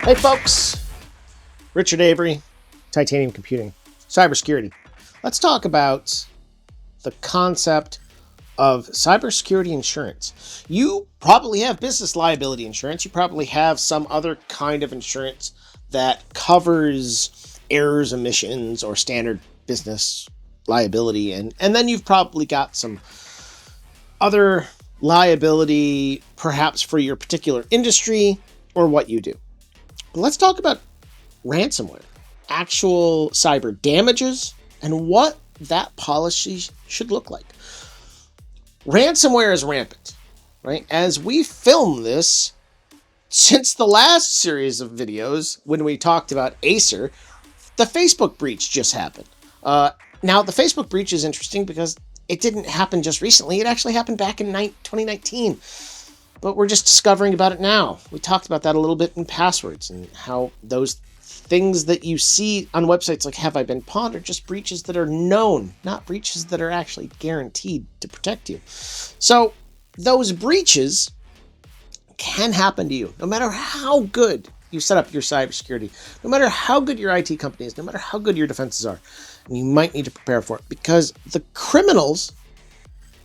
Hey folks, Richard Avery, Titanium Computing, Cybersecurity. Let's talk about the concept of cybersecurity insurance. You probably have business liability insurance. You probably have some other kind of insurance that covers errors, omissions, or standard business liability. And then you've probably got some other liability, perhaps for your particular industry or what you do. Let's talk about ransomware, actual cyber damages, and what that policy should look like. Ransomware is rampant, right? As we film this, since the last series of videos when we talked about Acer, the Facebook breach just happened. Now, the Facebook breach is interesting because it didn't happen just recently. It actually happened back in 2019. But we're just discovering about it now. We talked about that a little bit in passwords and how those things that you see on websites like Have I Been Pawned are just breaches that are known, not breaches that are actually guaranteed to protect you. So those breaches can happen to you, no matter how good you set up your cybersecurity, no matter how good your IT company is, no matter how good your defenses are. And you might need to prepare for it because the criminals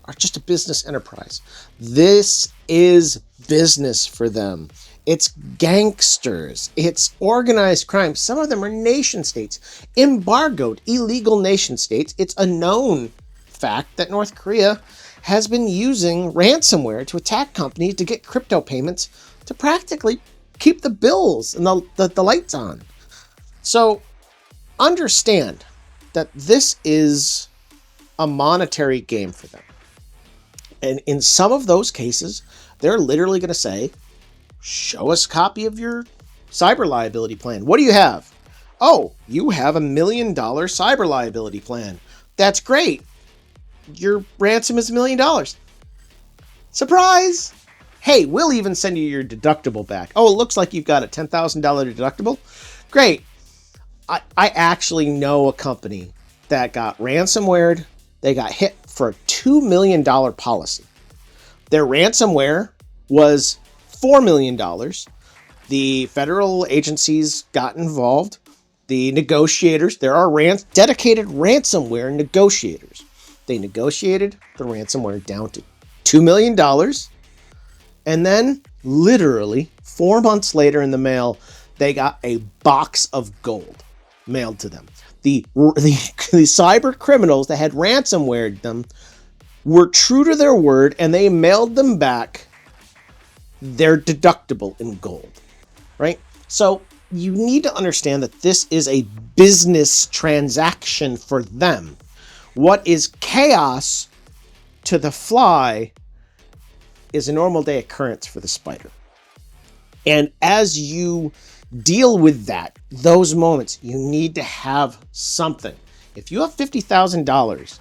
are just a business enterprise. This is business for them. It's gangsters. It's organized crime. Some of them are nation states, embargoed, illegal nation states. It's a known fact that North Korea has been using ransomware to attack companies to get crypto payments to practically keep the bills and the lights on. So understand that this is a monetary game for them. And in some of those cases, they're literally going to say, show us a copy of your cyber liability plan. What do you have? Oh, you have $1 million cyber liability plan. That's great. Your ransom is $1 million. Surprise! Hey, we'll even send you your deductible back. Oh, it looks like you've got a $10,000 deductible. Great. I actually know a company that got ransomwared. They got hit for a $2 million policy. Their ransomware was $4 million. The federal agencies got involved. The negotiators, there are dedicated ransomware negotiators. They negotiated the ransomware down to $2 million. And then, literally, 4 months later in the mail, they got a box of gold mailed to them. The cyber criminals that had ransomwared them were true to their word, and they mailed them back their deductible in gold, right? So you need to understand that this is a business transaction for them. What is chaos to the fly is a normal day occurrence for the spider. And as you deal with those moments, you need to have something. If you have $50,000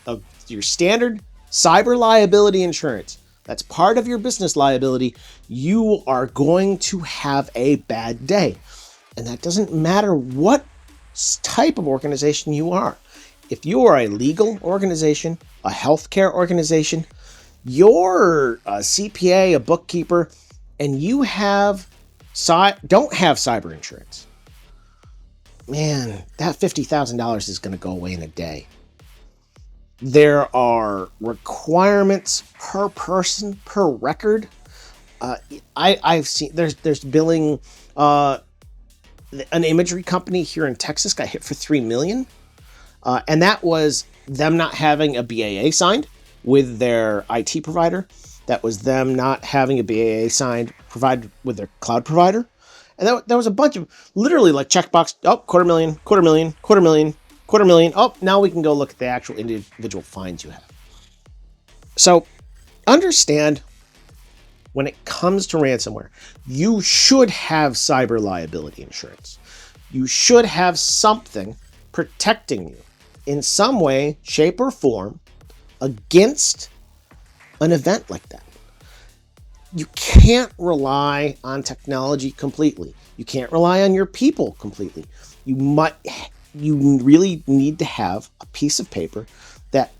of your standard cyber liability insurance, that's part of your business liability, you are going to have a bad day. And that doesn't matter what type of organization you are. If you are a legal organization, a healthcare organization, you're a CPA, a bookkeeper, and you don't have cyber insurance, man, that $50,000 is going to go away in a day. There are requirements per person, per record. I've seen there's billing. An imagery company here in Texas got hit for $3 million, and that was them not having a BAA signed with their IT provider. That was them not having a BAA signed provided with their cloud provider. And there was a bunch of literally like checkbox, $250,000. Oh, now we can go look at the actual individual fines you have. So understand when it comes to ransomware, you should have cyber liability insurance. You should have something protecting you in some way, shape, or form against an event like that. You can't rely on technology completely. You can't rely on your people completely. You really need to have a piece of paper that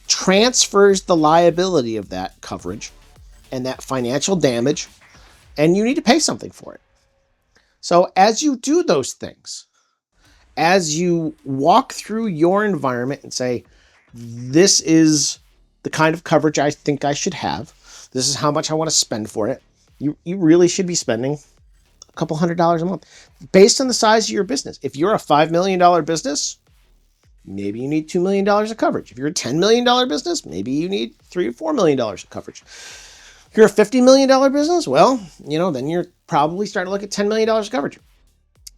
transfers the liability of that coverage and that financial damage, and you need to pay something for it. So as you do those things, as you walk through your environment and say, this is the kind of coverage I think I should have, this is how much I want to spend for it, you really should be spending a couple $100s a month based on the size of your business. If you're a $5 million business, maybe you need $2 million of coverage. If you're a $10 million business, maybe you need $3 or $4 million of coverage. If you're a $50 million business, well, then you're probably starting to look at $10 million of coverage.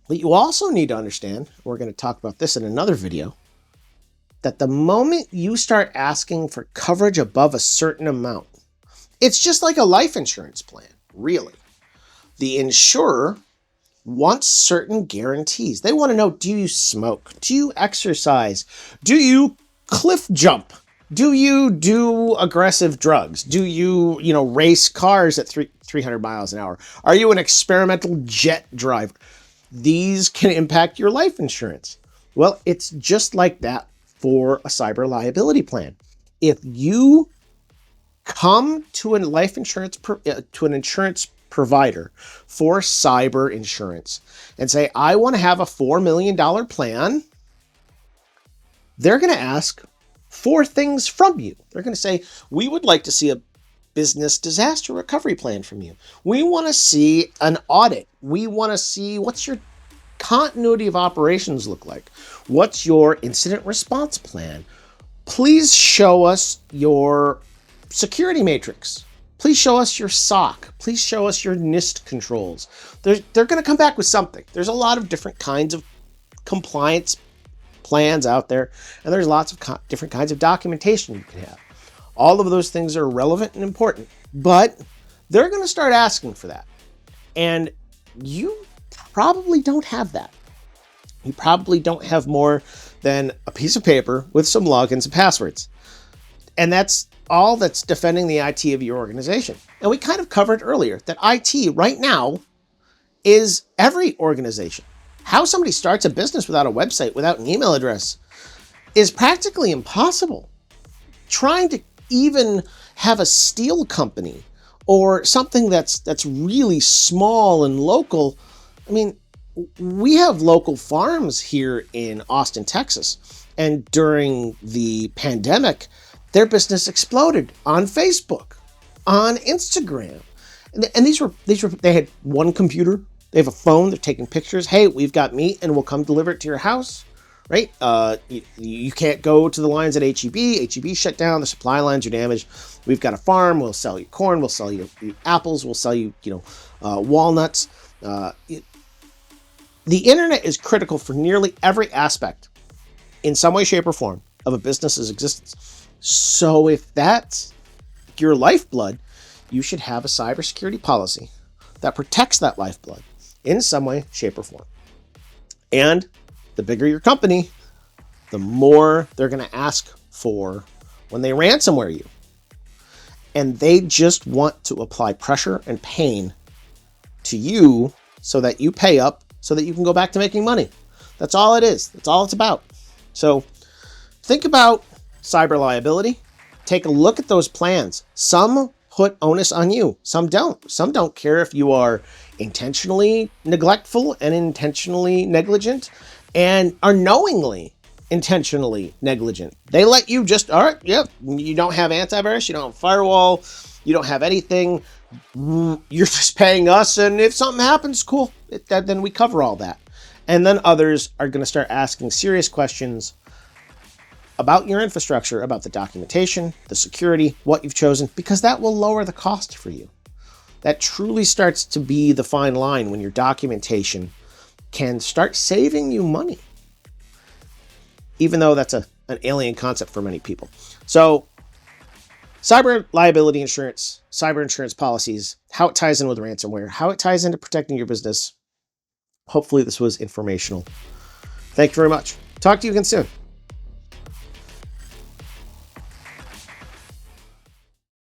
But you also need to understand, we're going to talk about this in another video, that the moment you start asking for coverage above a certain amount, it's just like a life insurance plan, really. The insurer wants certain guarantees. They want to know, do you smoke? Do you exercise? Do you cliff jump? Do you do aggressive drugs? Do you, race cars at 300 miles an hour? Are you an experimental jet driver? These can impact your life insurance. Well, it's just like that for a cyber liability plan. If you come to a life insurance, to an insurance provider for cyber insurance and say, I want to have a $4 million plan, they're going to ask 4 things from you. They're going to say, we would like to see a business disaster recovery plan from you. We want to see an audit. We want to see what's your continuity of operations look like. What's your incident response plan? Please show us your security matrix. Please show us your SOC. Please show us your NIST controls. They're going to come back with something. There's a lot of different kinds of compliance plans out there, and there's lots of different kinds of documentation you can have. All of those things are relevant and important, but they're going to start asking for that. And you probably don't have that. You probably don't have more than a piece of paper with some logins and passwords. And that's all that's defending the IT of your organization. And we kind of covered earlier that IT right now is every organization. How somebody starts a business without a website, without an email address, is practically impossible. Trying to even have a steel company or something that's really small and local. I mean, we have local farms here in Austin, Texas, and during the pandemic, their business exploded on Facebook, on Instagram, and these were they had one computer, they have a phone, they're taking pictures. Hey, we've got meat, and we'll come deliver it to your house, right? You can't go to the lines at HEB. HEB shut down. The supply lines are damaged. We've got a farm. We'll sell you corn. We'll sell you apples. We'll sell you, walnuts. The internet is critical for nearly every aspect, in some way, shape, or form, of a business's existence. So if that's your lifeblood, you should have a cybersecurity policy that protects that lifeblood in some way, shape, or form. And the bigger your company, the more they're going to ask for when they ransomware you. And they just want to apply pressure and pain to you so that you pay up, so that you can go back to making money. That's all it is. That's all it's about. So think about cyber liability. Take a look at those plans. Some put onus on you. Some don't. Some don't care if you are intentionally neglectful and intentionally negligent and are knowingly intentionally negligent. They let you just, all right, yep, you don't have antivirus, you don't have firewall, you don't have anything. You're just paying us, and if something happens, cool. Then we cover all that. And then others are going to start asking serious questions about your infrastructure, about the documentation, the security, what you've chosen, because that will lower the cost for you. That truly starts to be the fine line when your documentation can start saving you money, even though that's an alien concept for many people. So cyber liability insurance, cyber insurance policies, how it ties in with ransomware, how it ties into protecting your business. Hopefully this was informational. Thank you very much. Talk to you again soon.